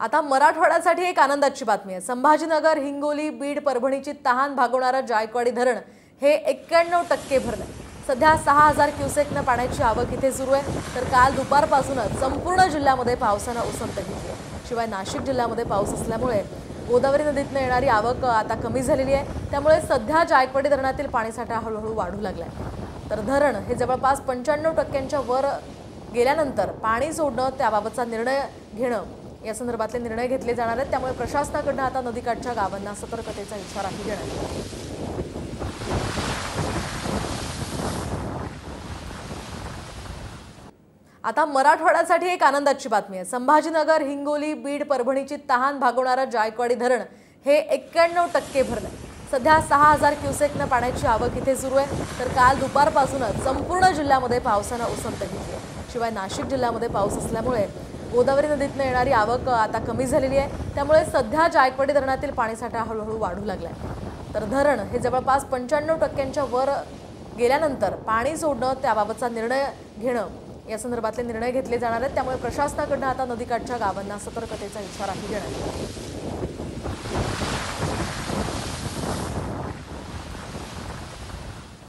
आता मराठवाड्यासाठी एक आनंदाची बातमी आहे। संभाजीनगर, हिंगोली, बीड, परभणीची तहान भागवणारा जायकवाडी धरण हे 91% भरले। सध्या 6000 क्युसेकने पाण्याची आवक इथे सुरू आहे। तर काल दुपारपासूनच संपूर्ण जिल्ह्यामध्ये पावसाने उसंत घेतली। शिवाय नाशिक जिल्ह्यामध्ये पाऊस असल्यामुळे गोदावरी नदीतून येणारी आवक आता कमी झालेली आहे। त्यामुळे सध्या जायकवाडी धरणातील पाणीसाठा हळूहळू वाढू लागलाय। तर धरण हे जवळपास 95%च्या वर गेल्यानंतर पाणी सोडणं त्याबाबतचा निर्णय घेणं या संदर्भातले निर्णय घेतले जाणार आहेत। त्यामुळे प्रशासनाकडून आता नदीकाठच्या गावांना सतर्कतेचा इशाराही देण्यात आला। आता मराठवाड्यासाठी एक आनंदाची बातमी आहे। संभाजीनगर, हिंगोली, बीड, परभणीची तहान भागवणारा जायकवाडी धरण हे 91% भरले। सध्या 6000 क्युसेकने पाण्याची आवक इथे सुरू आहे। तर काल दुपारपासूनच संपूर्ण जिल्ह्यामध्ये पावसाने उसंत घेतली। शिवाय नाशिक जिल्ह्यामध्ये पाऊस असल्यामुळे गोदावरी नदीतून येणारी आवक आता कमी झालेली आहे। त्यामुळे सध्या जायकवाडी धरणातील पाणीसाठा हळूहळू वाढू लागलाय। तर धरण हे जवळपास 95%च्या वर गेल्यानंतर पाणी सोडणं त्याबाबतचा निर्णय घेणं या संदर्भातले निर्णय घेतले जाणार आहेत। त्यामुळे प्रशासनाकडून आता नदीकाठच्या गावांना सतर्कतेचा इशाराही देण्यात आला।